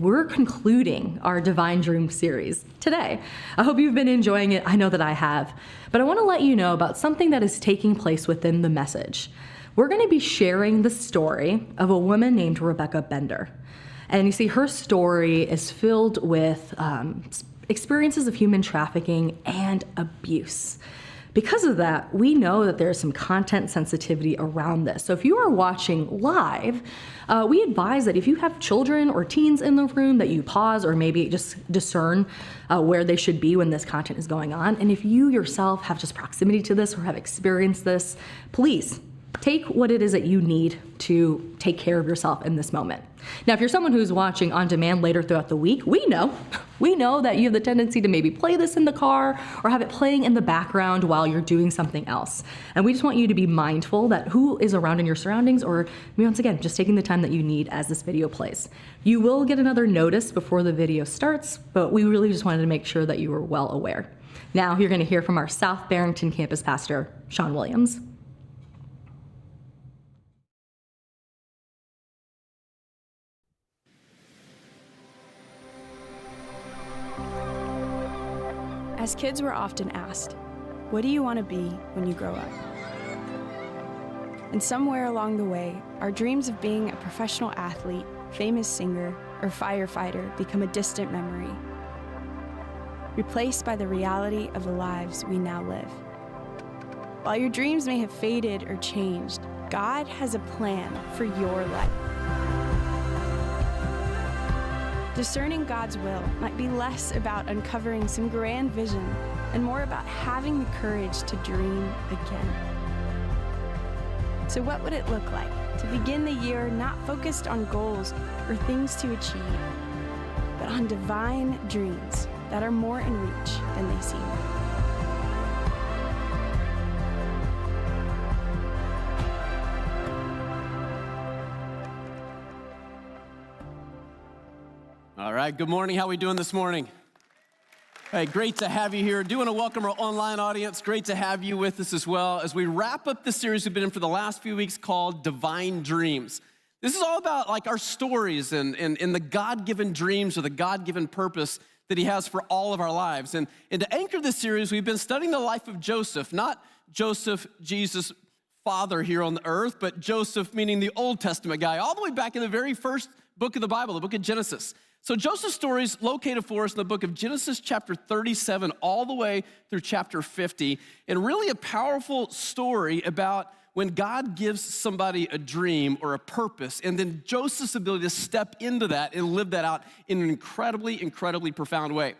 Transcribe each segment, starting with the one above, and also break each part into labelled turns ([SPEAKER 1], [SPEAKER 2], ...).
[SPEAKER 1] We're concluding our Divine Dream series today. I hope you've been enjoying it. I know that I have. But I want to let you know about something that is taking place within the message. We're going to be sharing the story of a woman named Rebecca Bender. And you see, her story is filled with experiences of human trafficking and abuse. Because of that, we know that there's some content sensitivity around this. So if you are watching live, we advise that if you have children or teens in the room, that you pause or maybe just discern where they should be when this content is going on. And if you yourself have just proximity to this or have experienced this, please take what it is that you need to take care of yourself in this moment. Now, if you're someone who's watching on demand later throughout the week, we know that you have the tendency to maybe play this in the car or have it playing in the background while you're doing something else. And we just want you to be mindful that who is around in your surroundings, or once again, just taking the time that you need as this video plays. You will get another notice before the video starts, but we really just wanted to make sure that you were well aware. Now you're going to hear from our South Barrington campus pastor, Shawn Williams.
[SPEAKER 2] As kids, we're often asked, what do you want to be when you grow up? And somewhere along the way, our dreams of being a professional athlete, famous singer, or firefighter become a distant memory, replaced by the reality of the lives we now live. While your dreams may have faded or changed, God has a plan for your life. Discerning God's will might be less about uncovering some grand vision and more about having the courage to dream again. So what would it look like to begin the year not focused on goals or things to achieve, but on divine dreams that are more in reach than they seem?
[SPEAKER 3] All right, good morning. How are we doing this morning? Hey, great to have you here. Do want to welcome our online audience. Great to have you with us as well as we wrap up the series we've been in for the last few weeks called Divine Dreams. This is all about like our stories and the God-given dreams or the God-given purpose that he has for all of our lives. And to anchor this series, we've been studying the life of Joseph, not Joseph, Jesus' father here on the earth, but Joseph, meaning the Old Testament guy, all the way back in the very first book of the Bible, the book of Genesis. So Joseph's story is located for us in the book of Genesis chapter 37 all the way through chapter 50, and really a powerful story about when God gives somebody a dream or a purpose, and then Joseph's ability to step into that and live that out in an incredibly, incredibly profound way.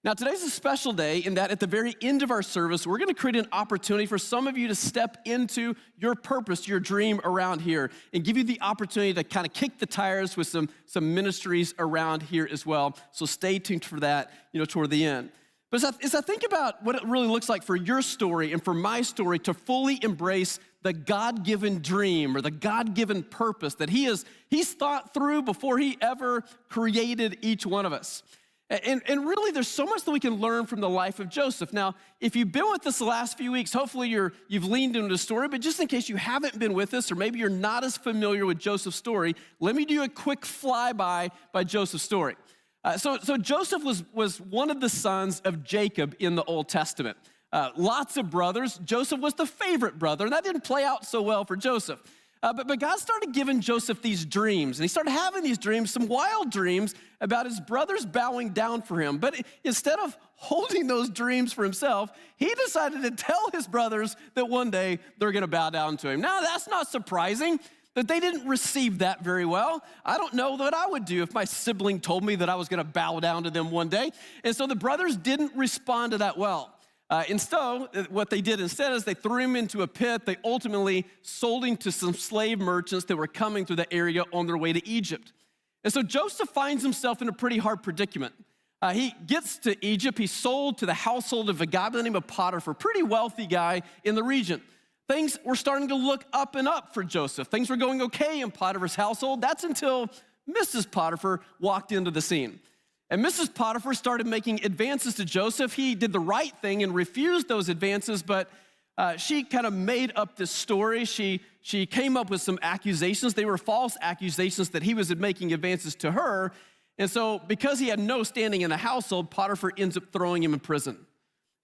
[SPEAKER 3] Now, today's a special day in that at the very end of our service, we're going to create an opportunity for some of you to step into your purpose, your dream around here, and give you the opportunity to kind of kick the tires with some ministries around here as well. So stay tuned for that, toward the end. But as I think about what it really looks like for your story and for my story to fully embrace the God-given dream or the God-given purpose that he's thought through before he ever created each one of us. And really, there's so much that we can learn from the life of Joseph. Now, if you've been with us the last few weeks, hopefully you've leaned into the story, but just in case you haven't been with us or maybe you're not as familiar with Joseph's story, let me do a quick flyby by Joseph's story. So Joseph was one of the sons of Jacob in the Old Testament. Lots of brothers. Joseph was the favorite brother, and that didn't play out so well for Joseph. But God started giving Joseph these dreams, and he started having these dreams, some wild dreams about his brothers bowing down for him. But instead of holding those dreams for himself, he decided to tell his brothers that one day they're going to bow down to him. Now, that's not surprising that they didn't receive that very well. I don't know what I would do if my sibling told me that I was going to bow down to them one day. And so the brothers didn't respond to that well. Instead, what they did instead is they threw him into a pit. They ultimately sold him to some slave merchants that were coming through the area on their way to Egypt. And so Joseph finds himself in a pretty hard predicament. He gets to Egypt. He's sold to the household of a guy by the name of Potiphar, a pretty wealthy guy in the region. Things were starting to look up and up for Joseph. Things were going okay in Potiphar's household. That's until Mrs. Potiphar walked into the scene. And Mrs. Potiphar started making advances to Joseph. He did the right thing and refused those advances, but she kind of made up this story. She came up with some accusations. They were false accusations that he was making advances to her. And so because he had no standing in the household, Potiphar ends up throwing him in prison.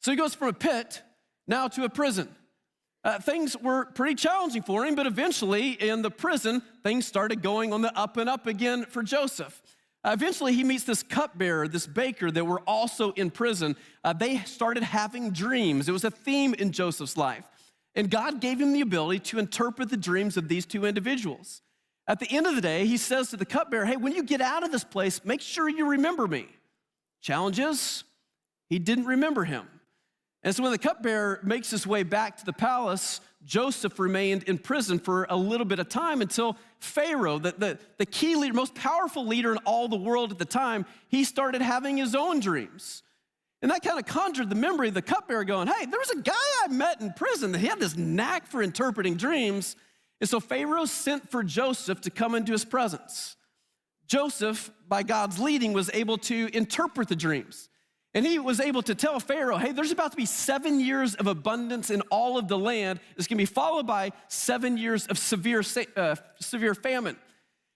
[SPEAKER 3] So he goes from a pit now to a prison. Things were pretty challenging for him, but eventually in the prison, things started going on the up and up again for Joseph. Eventually, he meets this cupbearer, this baker that were also in prison. They started having dreams. It was a theme in Joseph's life. And God gave him the ability to interpret the dreams of these two individuals. At the end of the day, he says to the cupbearer, hey, when you get out of this place, make sure you remember me. Challenge is, he didn't remember him. And so when the cupbearer makes his way back to the palace, Joseph remained in prison for a little bit of time until Pharaoh, the key leader, most powerful leader in all the world at the time, he started having his own dreams. And that kind of conjured the memory of the cupbearer going, hey, there was a guy I met in prison that he had this knack for interpreting dreams. And so Pharaoh sent for Joseph to come into his presence. Joseph, by God's leading, was able to interpret the dreams. And he was able to tell Pharaoh, hey, there's about to be 7 years of abundance in all of the land. It's going to be followed by 7 years of severe famine.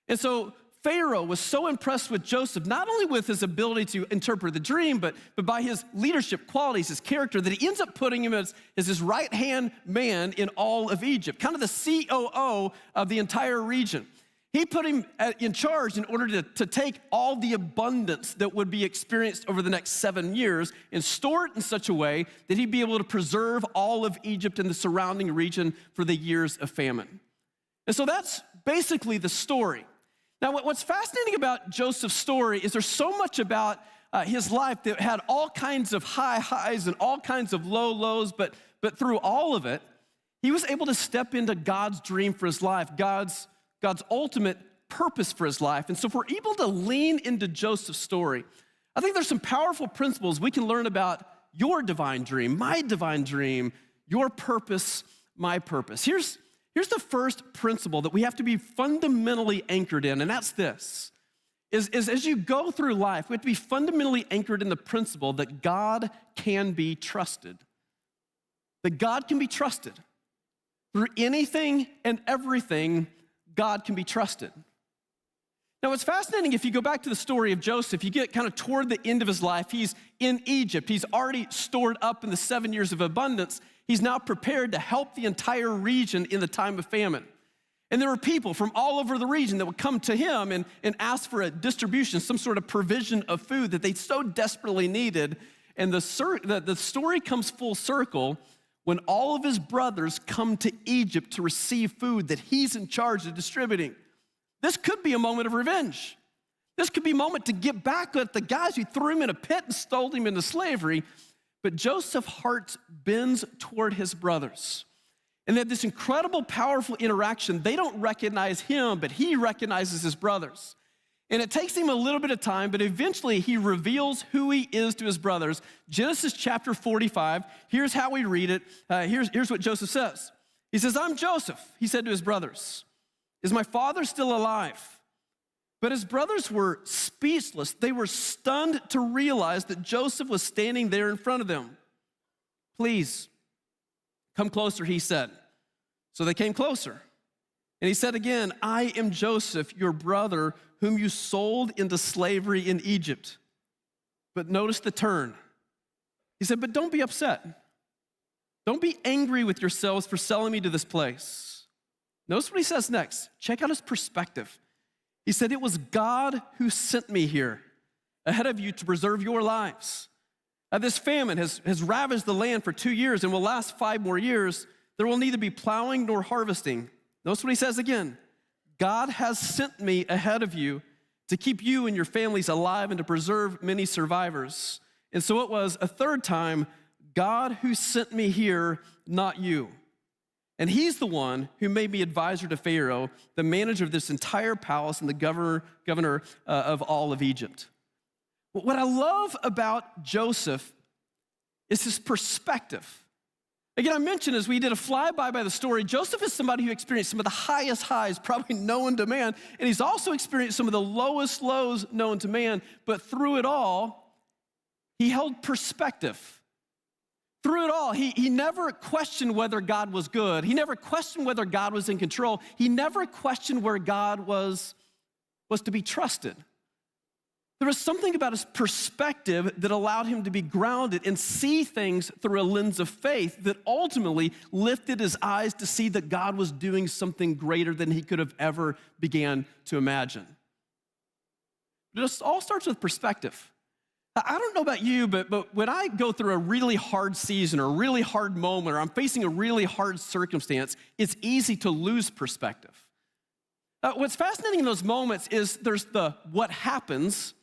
[SPEAKER 3] And so Pharaoh was so impressed with Joseph, not only with his ability to interpret the dream, but by his leadership qualities, his character, that he ends up putting him as his right-hand man in all of Egypt, kind of the COO of the entire region. He put him in charge in order to take all the abundance that would be experienced over the next 7 years and store it in such a way that he'd be able to preserve all of Egypt and the surrounding region for the years of famine. And so that's basically the story. Now, what's fascinating about Joseph's story is there's so much about his life that had all kinds of high highs and all kinds of low lows, but through all of it, he was able to step into God's dream for his life, God's ultimate purpose for his life. And so if we're able to lean into Joseph's story, I think there's some powerful principles we can learn about your divine dream, my divine dream, your purpose, my purpose. Here's the first principle that we have to be fundamentally anchored in, and that's this, is as you go through life, we have to be fundamentally anchored in the principle that God can be trusted. That God can be trusted. Through anything and everything, God can be trusted. Now, what's fascinating, if you go back to the story of Joseph, you get kind of toward the end of his life. He's in Egypt. He's already stored up in the 7 years of abundance. He's now prepared to help the entire region in the time of famine. And there were people from all over the region that would come to him and ask for a distribution, some sort of provision of food that they so desperately needed. And the story comes full circle when all of his brothers come to Egypt to receive food that he's in charge of distributing. This could be a moment of revenge. This could be a moment to get back at the guys who threw him in a pit and stole him into slavery. But Joseph's heart bends toward his brothers. And they have this incredible, powerful interaction. They don't recognize him, but he recognizes his brothers. And it takes him a little bit of time, but eventually he reveals who he is to his brothers. Genesis chapter 45, here's how we read it. Here's what Joseph says. He says, I'm Joseph, he said to his brothers. Is my father still alive? But his brothers were speechless. They were stunned to realize that Joseph was standing there in front of them. Please, come closer, he said. So they came closer. And he said again, I am Joseph, your brother, whom you sold into slavery in Egypt. But notice the turn. He said, but don't be upset. Don't be angry with yourselves for selling me to this place. Notice what he says next. Check out his perspective. He said, it was God who sent me here ahead of you to preserve your lives. This famine has ravaged the land for 2 years and will last 5 more years. There will neither be plowing nor harvesting. Notice what he says again. God has sent me ahead of you to keep you and your families alive and to preserve many survivors. And so it was a third time, God who sent me here, not you. And he's the one who made me advisor to Pharaoh, the manager of this entire palace and the governor of all of Egypt. But what I love about Joseph is his perspective. Again, I mentioned as we did a flyby by the story, Joseph is somebody who experienced some of the highest highs probably known to man, and he's also experienced some of the lowest lows known to man, but through it all, he held perspective. Through it all, he never questioned whether God was good. He never questioned whether God was in control. He never questioned where God was to be trusted. There was something about his perspective that allowed him to be grounded and see things through a lens of faith that ultimately lifted his eyes to see that God was doing something greater than he could have ever began to imagine. It all starts with perspective. I don't know about you, but when I go through a really hard season or a really hard moment or I'm facing a really hard circumstance, it's easy to lose perspective. What's fascinating in those moments is there's the what happens,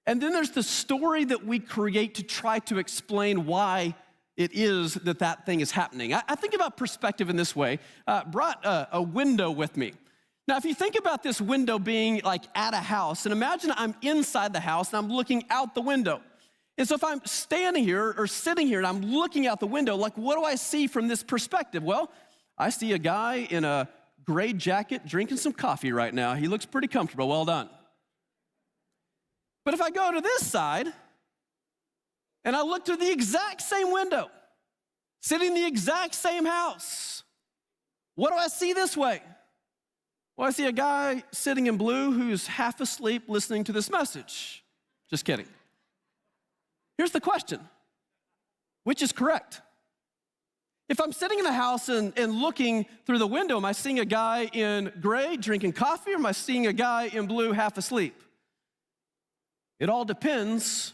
[SPEAKER 3] and then there's the story that we create to try to explain why it is that that thing is happening. I think about perspective in this way. Brought a window with me. Now, if you think about this window being like at a house, and imagine I'm inside the house and I'm looking out the window. And so if I'm standing here or sitting here and I'm looking out the window, like what do I see from this perspective? Well, I see a guy in a gray jacket drinking some coffee right now. He looks pretty comfortable. Well done. But if I go to this side and I look through the exact same window, sitting in the exact same house, what do I see this way? Well, I see a guy sitting in blue who's half asleep listening to this message. Just kidding. Here's the question. Which is correct? If I'm sitting in the house and looking through the window, am I seeing a guy in gray drinking coffee or am I seeing a guy in blue half asleep? It all depends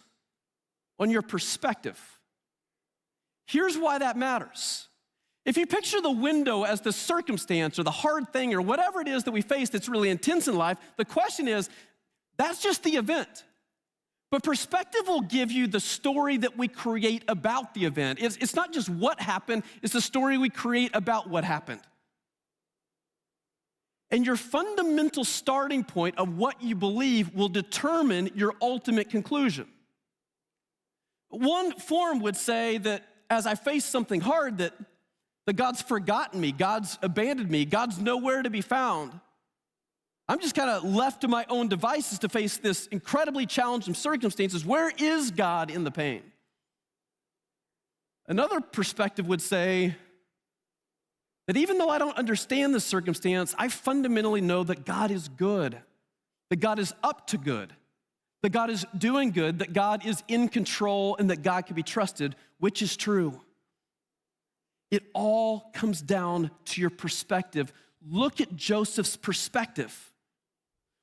[SPEAKER 3] on your perspective. Here's why that matters. If you picture the window as the circumstance or the hard thing or whatever it is that we face that's really intense in life, the question is, that's just the event. But perspective will give you the story that we create about the event. It's not just what happened, it's the story we create about what happened. And your fundamental starting point of what you believe will determine your ultimate conclusion. One form would say that as I face something hard, that God's forgotten me, God's abandoned me, God's nowhere to be found. I'm just kind of left to my own devices to face this incredibly challenging circumstances. Where is God in the pain? Another perspective would say that even though I don't understand the circumstance, I fundamentally know that God is good, that God is up to good, that God is doing good, that God is in control, and that God can be trusted, which is true. It all comes down to your perspective. Look at Joseph's perspective.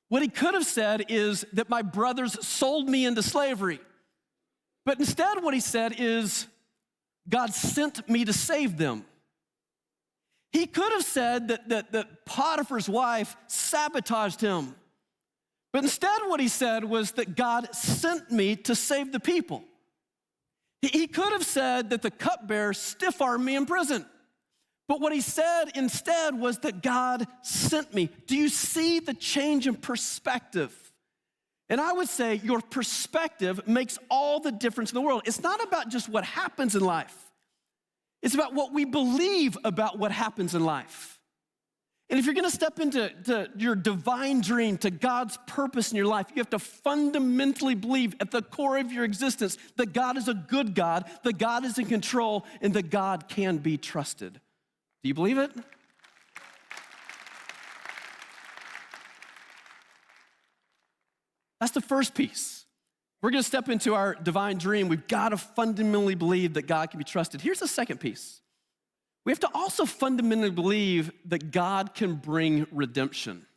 [SPEAKER 3] What he could have said is that my brothers sold me into slavery. But instead what he said is, God sent me to save them. He could have said that Potiphar's wife sabotaged him. But instead what he said was that God sent me to save the people. He could have said that the cupbearer stiff-armed me in prison. But what he said instead was that God sent me. Do you see the change in perspective? And I would say your perspective makes all the difference in the world. It's not about just what happens in life. It's about what we believe about what happens in life. And if you're gonna step into your divine dream, to God's purpose in your life, you have to fundamentally believe at the core of your existence that God is a good God, that God is in control, and that God can be trusted. Do you believe it? That's the first piece. We're gonna step into our divine dream. We've gotta fundamentally believe that God can be trusted. Here's the second piece. We have to also fundamentally believe that God can bring redemption.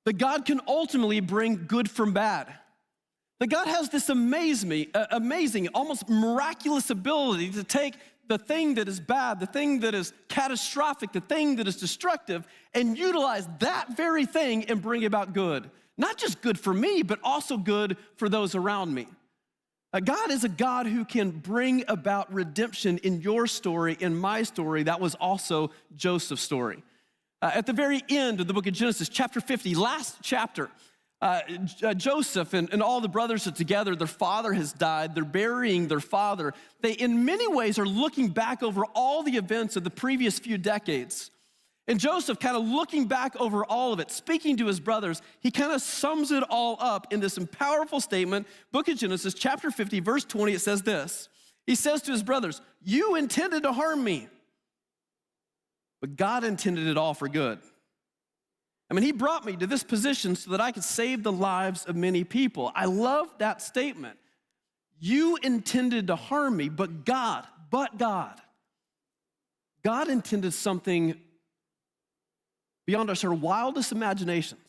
[SPEAKER 3] That God can ultimately bring good from bad. That God has this amazing, almost miraculous ability to take the thing that is bad, the thing that is catastrophic, the thing that is destructive, and utilize that very thing and bring about good. Not just good for me, but also good for those around me. God is a God who can bring about redemption in your story, in my story. That was also Joseph's story. At the very end of the book of Genesis, chapter 50, last chapter, Joseph and all the brothers are together. Their father has died. They're burying their father. They, in many ways, are looking back over all the events of the previous few decades. And Joseph, kind of looking back over all of it, speaking to his brothers, he kind of sums it all up in this powerful statement. Book of Genesis, chapter 50, verse 20, it says this. He says to his brothers, "You intended to harm me, but God intended it all for good." I mean, he brought me to this position so that I could save the lives of many people. I love that statement. You intended to harm me, but God intended something beyond our sort of wildest imaginations.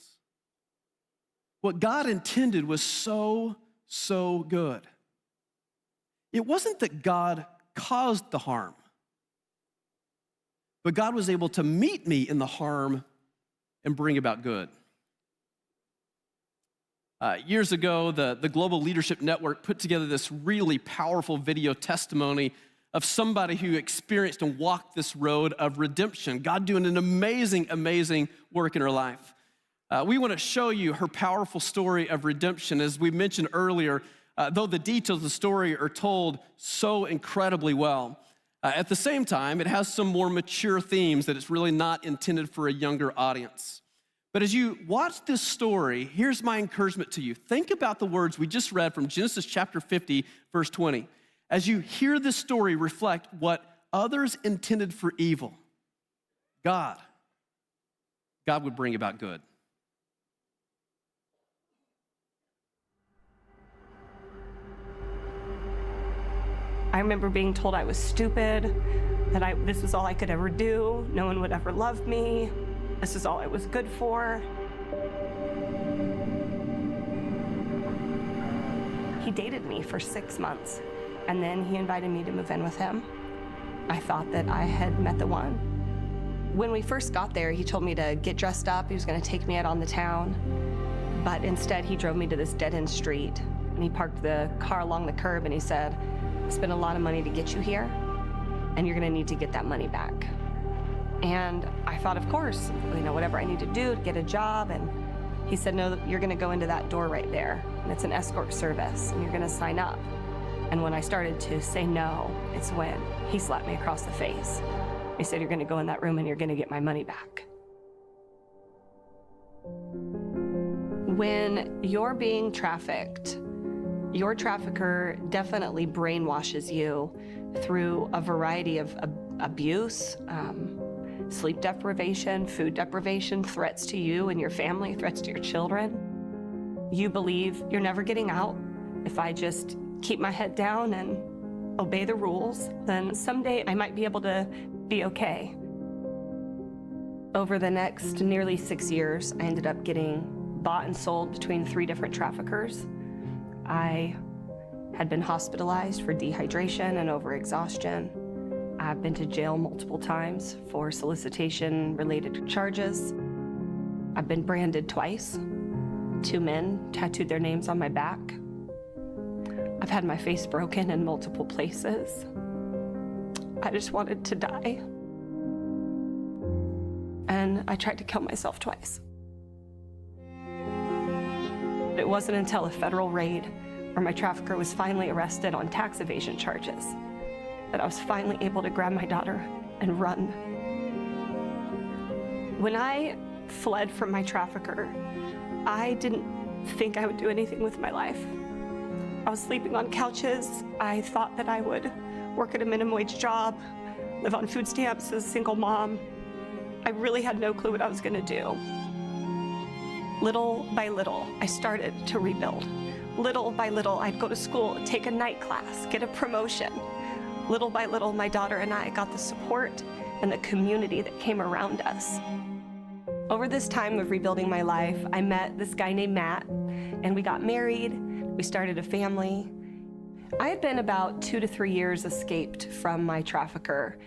[SPEAKER 3] What God intended was so good. It wasn't that God caused the harm, but God was able to meet me in the harm and bring about good. Years ago, the Global Leadership Network put together this really powerful video testimony of somebody who experienced and walked this road of redemption, God doing an amazing work in her life. We want to show you her powerful story of redemption. As we mentioned earlier, though the details of the story are told so incredibly well, at the same time, it has some more mature themes that it's really not intended for a younger audience. But as you watch this story, here's my encouragement to you. Think about the words we just read from Genesis chapter 50, verse 20. As you hear this story reflect what others intended for evil, God would bring about good.
[SPEAKER 4] I remember being told I was stupid, that this was all I could ever do, no one would ever love me, this is all I was good for. He dated me for 6 months, and then he invited me to move in with him. I thought that I had met the one. When we first got there, he told me to get dressed up, he was gonna take me out on the town, but instead he drove me to this dead-end street, and he parked the car along the curb, and he said, I spent a lot of money to get you here, and you're gonna need to get that money back. And I thought, of course, whatever I need to do to get a job. And he said, no, you're gonna go into that door right there, and it's an escort service, and you're gonna sign up. And when I started to say no, it's when he slapped me across the face. He said, you're gonna go in that room and you're gonna get my money back. When you're being trafficked, your trafficker definitely brainwashes you through a variety of abuse, sleep deprivation, food deprivation, threats to you and your family, threats to your children. You believe you're never getting out. If I just keep my head down and obey the rules, then someday I might be able to be okay. Over the next nearly 6 years, I ended up getting bought and sold between 3 different traffickers. I had been hospitalized for dehydration and overexhaustion. I've been to jail multiple times for solicitation-related charges. I've been branded twice. 2 men tattooed their names on my back. I've had my face broken in multiple places. I just wanted to die. And I tried to kill myself twice. It wasn't until a federal raid where my trafficker was finally arrested on tax evasion charges that I was finally able to grab my daughter and run. When I fled from my trafficker, I didn't think I would do anything with my life. I was sleeping on couches. I thought that I would work at a minimum wage job, live on food stamps as a single mom. I really had no clue what I was gonna do. Little by little, I started to rebuild. Little by little, I'd go to school, take a night class, get a promotion. Little by little, my daughter and I got the support and the community that came around us. Over this time of rebuilding my life, I met this guy named Matt, and we got married, we started a family. I had been about 2 to 3 years escaped from my trafficker.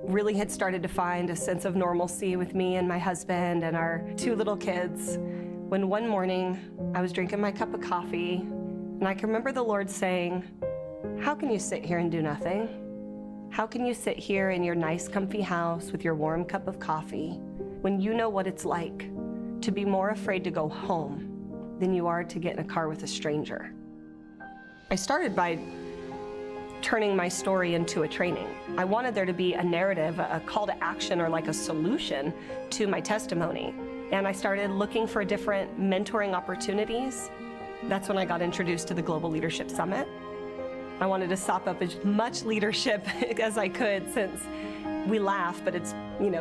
[SPEAKER 4] Really had started to find a sense of normalcy with me and my husband and our 2 little kids. When one morning, I was drinking my cup of coffee, and I can remember the Lord saying, how can you sit here and do nothing? How can you sit here in your nice, comfy house with your warm cup of coffee when you know what it's like to be more afraid to go home than you are to get in a car with a stranger? I started by turning my story into a training. I wanted there to be a narrative, a call to action, or like a solution to my testimony. And I started looking for different mentoring opportunities. That's when I got introduced to the Global Leadership Summit. I wanted to sop up as much leadership as I could, since we laugh, but it's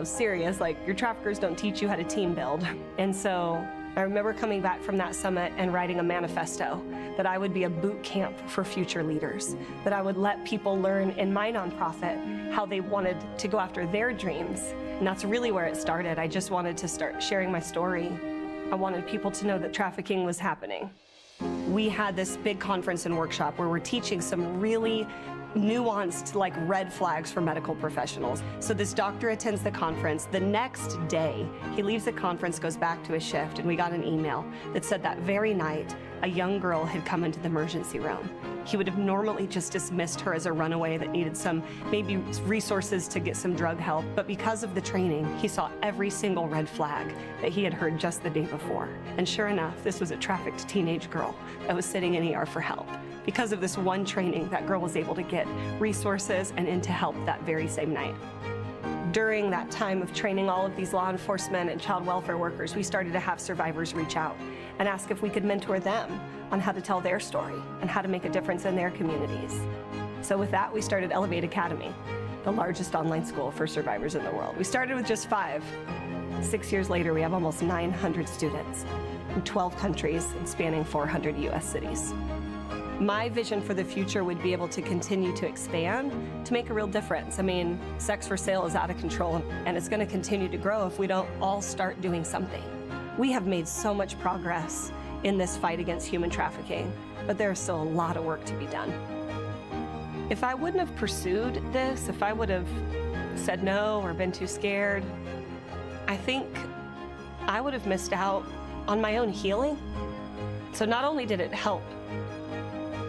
[SPEAKER 4] serious. Like, your traffickers don't teach you how to team build. And so I remember coming back from that summit and writing a manifesto that I would be a boot camp for future leaders, that I would let people learn in my nonprofit how they wanted to go after their dreams. And that's really where it started. I just wanted to start sharing my story. I wanted people to know that trafficking was happening. We had this big conference and workshop where we're teaching some really nuanced, like, red flags for medical professionals. So this doctor attends the conference. The next day, he leaves the conference, goes back to his shift, and we got an email that said that very night, a young girl had come into the emergency room. He would have normally just dismissed her as a runaway that needed some, maybe, resources to get some drug help, but because of the training, he saw every single red flag that he had heard just the day before. And sure enough, this was a trafficked teenage girl that was sitting in ER for help. Because of this one training, that girl was able to get resources and into help that very same night. During that time of training all of these law enforcement and child welfare workers, we started to have survivors reach out and ask if we could mentor them on how to tell their story and how to make a difference in their communities. So with that, we started Elevate Academy, the largest online school for survivors in the world. We started with just 5. 6 years later, we have almost 900 students in 12 countries and spanning 400 US cities. My vision for the future would be able to continue to expand to make a real difference. I mean, sex for sale is out of control, and it's going to continue to grow if we don't all start doing something. We have made so much progress in this fight against human trafficking, but there's still a lot of work to be done. If I wouldn't have pursued this, if I would have said no or been too scared, I think I would have missed out on my own healing. So not only did it help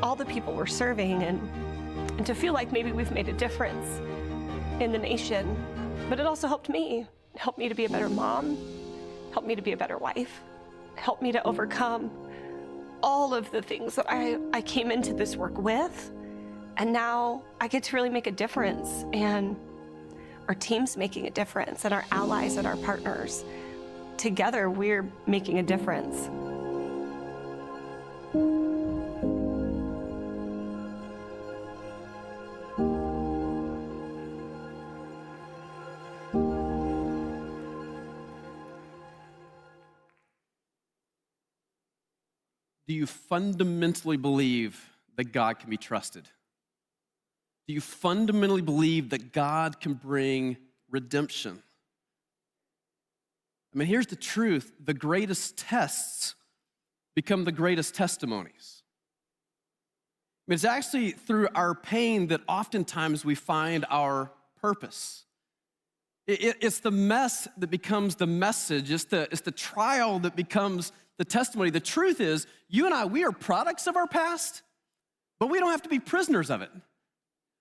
[SPEAKER 4] all the people we're serving and to feel like maybe we've made a difference in the nation, but it also helped me to be a better mom, helped me to be a better wife, helped me to overcome all of the things that I came into this work with. And now I get to really make a difference, and our team's making a difference, and our allies and our partners. Together, we're making a difference.
[SPEAKER 3] Do you fundamentally believe that God can be trusted? Do you fundamentally believe that God can bring redemption? I mean, here's the truth. The greatest tests become the greatest testimonies. I mean, it's actually through our pain that oftentimes we find our purpose. It's the mess that becomes the message. It's the trial that becomes the testimony. The truth is, you and I, we are products of our past, but we don't have to be prisoners of it.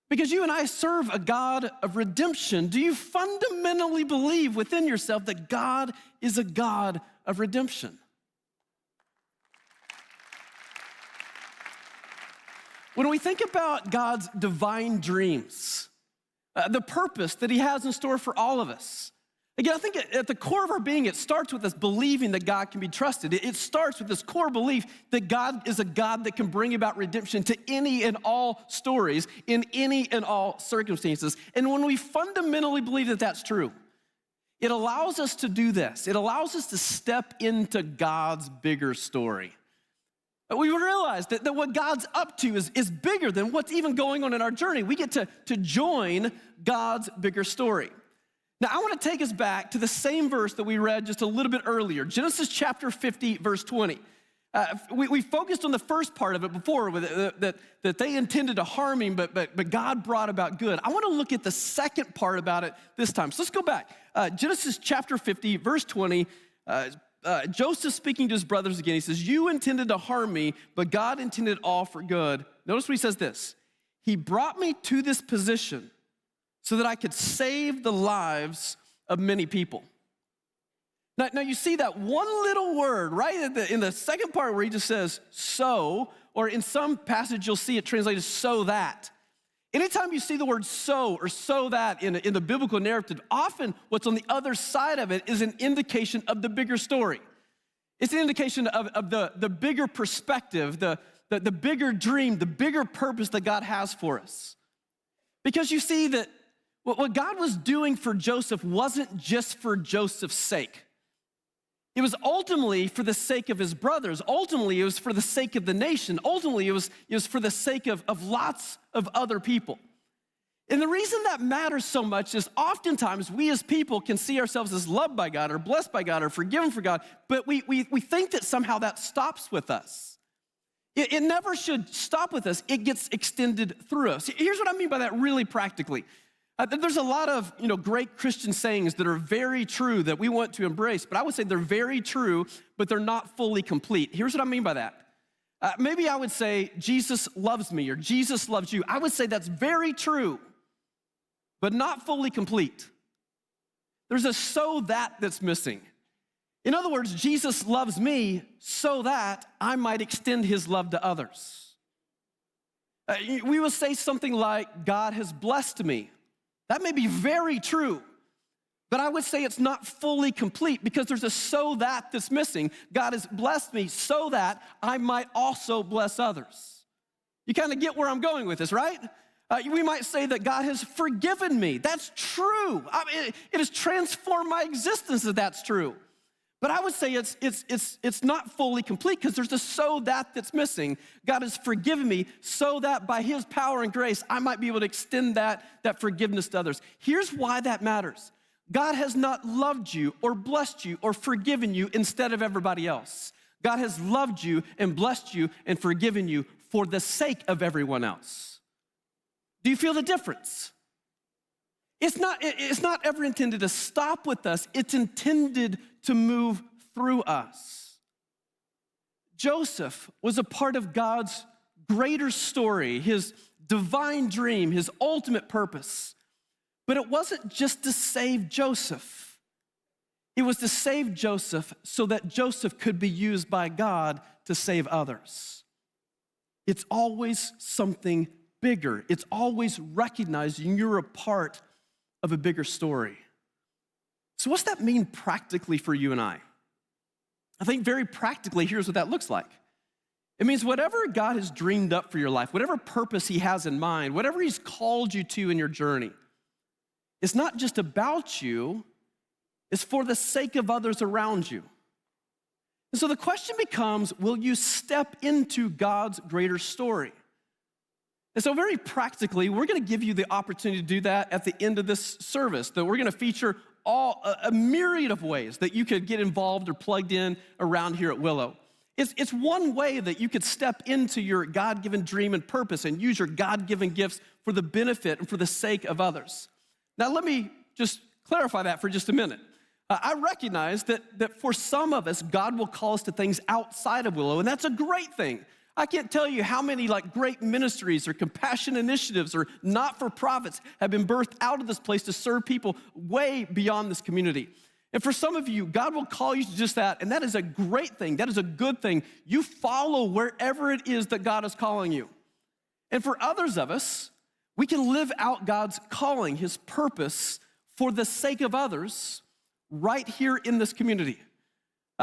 [SPEAKER 3] Because you and I serve a God of redemption. Do you fundamentally believe within yourself that God is a God of redemption? When we think about God's divine dreams, the purpose that he has in store for all of us, again, I think at the core of our being, it starts with us believing that God can be trusted. It starts with this core belief that God is a God that can bring about redemption to any and all stories, in any and all circumstances. And when we fundamentally believe that that's true, it allows us to do this. It allows us to step into God's bigger story. We realize that what God's up to is bigger than what's even going on in our journey. We get to join God's bigger story. Now, I want to take us back to the same verse that we read just a little bit earlier, Genesis chapter 50, verse 20. We focused on the first part of it before, that they intended to harm him, but God brought about good. I want to look at the second part about it this time. So let's go back. Genesis chapter 50, verse 20, Joseph speaking to his brothers again, he says, "You intended to harm me, but God intended all for good." Notice what he says this: "He brought me to this position so that I could save the lives of many people." Now you see that one little word, right? In the second part where he just says, "so," or in some passage you'll see it translated, "so that." Anytime you see the word "so" or "so that" in the biblical narrative, often what's on the other side of it is an indication of the bigger story. It's an indication of the bigger perspective, the bigger dream, the bigger purpose that God has for us. Because you see that What God was doing for Joseph wasn't just for Joseph's sake. It was ultimately for the sake of his brothers. Ultimately, it was for the sake of the nation. Ultimately, it was for the sake of lots of other people. And the reason that matters so much is oftentimes we as people can see ourselves as loved by God or blessed by God or forgiven for God, but we think that somehow that stops with us. It never should stop with us. It gets extended through us. Here's what I mean by that really practically. There's a lot of great Christian sayings that are very true that we want to embrace, but I would say they're very true, but they're not fully complete. Here's what I mean by that. Maybe I would say, Jesus loves me or Jesus loves you. I would say that's very true, but not fully complete. There's a so that's missing. In other words, Jesus loves me so that I might extend his love to others. We will say something like, God has blessed me. That may be very true, but I would say it's not fully complete because there's a so that's missing. God has blessed me so that I might also bless others. You kind of get where I'm going with this, right? We might say that God has forgiven me. That's true. It has transformed my existence if that's true. But I would say it's not fully complete because there's a so that's missing. God has forgiven me so that by his power and grace, I might be able to extend that forgiveness to others. Here's why that matters. God has not loved you or blessed you or forgiven you instead of everybody else. God has loved you and blessed you and forgiven you for the sake of everyone else. Do you feel the difference? It's not ever intended to stop with us. It's intended to move through us. Joseph was a part of God's greater story, his divine dream, his ultimate purpose. But it wasn't just to save Joseph. It was to save Joseph so that Joseph could be used by God to save others. It's always something bigger. It's always recognizing you're a part of a bigger story. So what's that mean practically for you and I? I think very practically, here's what that looks like. It means whatever God has dreamed up for your life, whatever purpose he has in mind, whatever he's called you to in your journey, it's not just about you, it's for the sake of others around you. And so the question becomes, will you step into God's greater story? And so very practically, we're gonna give you the opportunity to do that at the end of this service, that we're gonna feature a myriad of ways that you could get involved or plugged in around here at Willow. It's one way that you could step into your God-given dream and purpose and use your God-given gifts for the benefit and for the sake of others. Now let me just clarify that for just a minute. I recognize that for some of us, God will call us to things outside of Willow, and that's a great thing. I can't tell you how many great ministries or compassion initiatives or not-for-profits have been birthed out of this place to serve people way beyond this community. And for some of you, God will call you to just that, and that is a great thing. That is a good thing. You follow wherever it is that God is calling you. And for others of us, we can live out God's calling, his purpose for the sake of others right here in this community.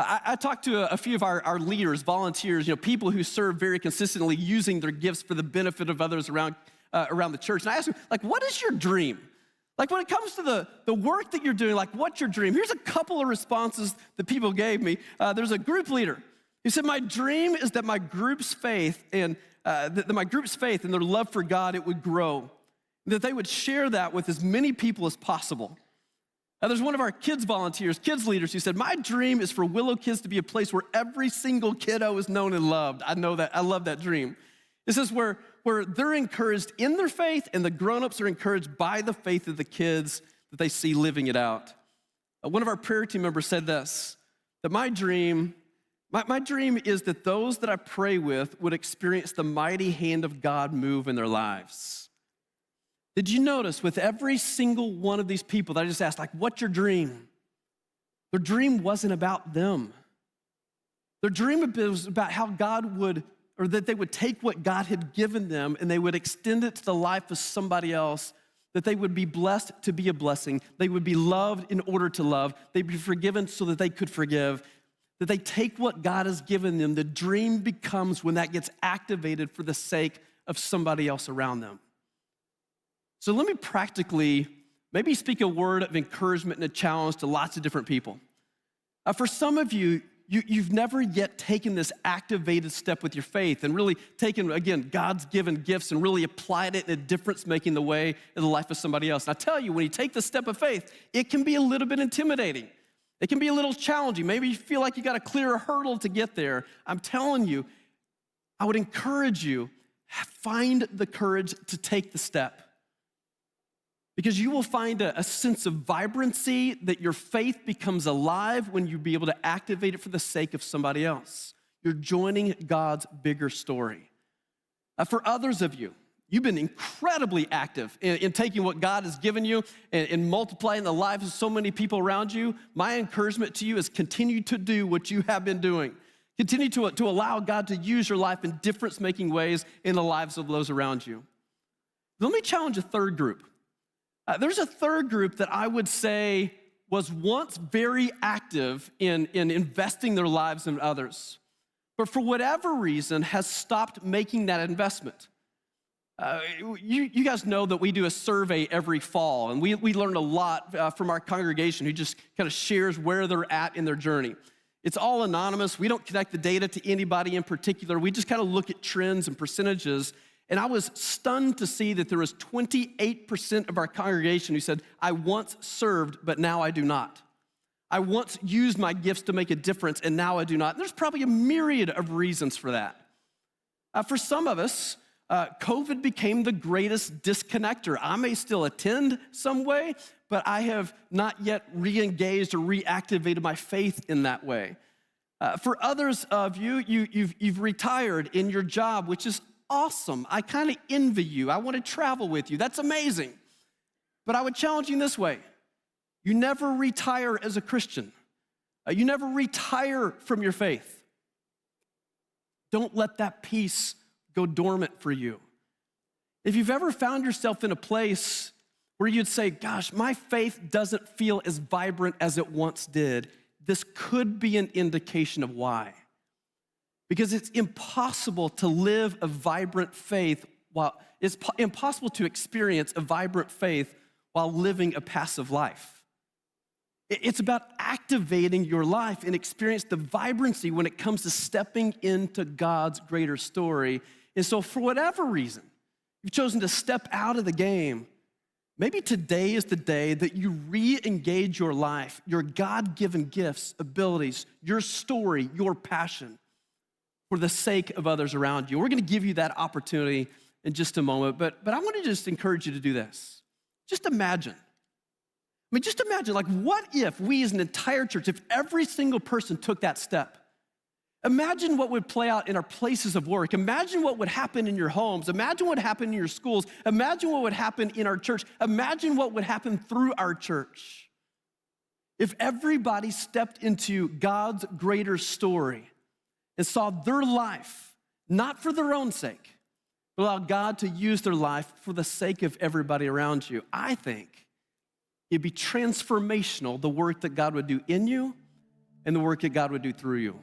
[SPEAKER 3] I talked to a few of our leaders, volunteers, people who serve very consistently using their gifts for the benefit of others around the church. And I asked them, what is your dream? When it comes to the work that you're doing, what's your dream? Here's a couple of responses that people gave me. There's a group leader who said, my dream is that my group's faith and their love for God, it would grow, that they would share that with as many people as possible. There's one of our kids volunteers, kids leaders, who said, my dream is for Willow Kids to be a place where every single kiddo is known and loved. I know that. I love that dream. This is where they're encouraged in their faith and the grown-ups are encouraged by the faith of the kids that they see living it out. One of our prayer team members said this, that my dream is that those that I pray with would experience the mighty hand of God move in their lives. Did you notice with every single one of these people that I just asked, what's your dream? Their dream wasn't about them. Their dream was about how God would, or that they would take what God had given them and they would extend it to the life of somebody else, that they would be blessed to be a blessing. They would be loved in order to love. They'd be forgiven so that they could forgive. That they take what God has given them. The dream becomes when that gets activated for the sake of somebody else around them. So let me practically Maybe speak a word of encouragement and a challenge to lots of different people. For some of you, you've never yet taken this activated step with your faith and really taken, again, God's given gifts and really applied it in a difference-making the way in the life of somebody else. And I tell you, when you take the step of faith, it can be a little bit intimidating. It can be a little challenging. Maybe you feel like you got to clear a hurdle to get there. I'm telling you, I would encourage you, find the courage to take the step. Because you will find a sense of vibrancy that your faith becomes alive when you be able to activate it for the sake of somebody else. You're joining God's bigger story. For others of you, you've been incredibly active in taking what God has given you and multiplying the lives of so many people around you. My encouragement to you is continue to do what you have been doing. Continue to allow God to use your life in difference-making ways in the lives of those around you. Let me challenge a third group. There's a third group that I would say was once very active in investing their lives in others, but for whatever reason has stopped making that investment. You guys know that we do a survey every fall, and we learn a lot from our congregation who just kind of shares where they're at in their journey. It's all anonymous. We don't connect the data to anybody in particular. We just kind of look at trends and percentages. And I was stunned to see that there was 28% of our congregation who said, I once served, but now I do not. I once used my gifts to make a difference, and now I do not. And there's probably a myriad of reasons for that. For some of us, COVID became the greatest disconnector. I may still attend some way, but I have not yet re-engaged or reactivated my faith in that way. For others of you, you've retired in your job, which is awesome. I kind of envy you. I want to travel with you. That's amazing. But I would challenge you in this way. You never retire as a Christian. You never retire from your faith. Don't let that peace go dormant for you. If you've ever found yourself in a place where you'd say, gosh, my faith doesn't feel as vibrant as it once did, this could be an indication of why. Because it's impossible to live a vibrant faith it's impossible to experience a vibrant faith while living a passive life. It's about activating your life and experience the vibrancy when it comes to stepping into God's greater story. And so for whatever reason, you've chosen to step out of the game, maybe today is the day that you re-engage your life, your God-given gifts, abilities, your story, your passion, for the sake of others around you. We're gonna give you that opportunity in just a moment, but I want to just encourage you to do this. Just imagine. Just imagine, like, what if we as an entire church, if every single person took that step? Imagine what would play out in our places of work. Imagine what would happen in your homes. Imagine what happened in your schools. Imagine what would happen in our church. Imagine what would happen through our church. If everybody stepped into God's greater story and saw their life, not for their own sake, but allow God to use their life for the sake of everybody around you, I think it'd be transformational, the work that God would do in you and the work that God would do through you.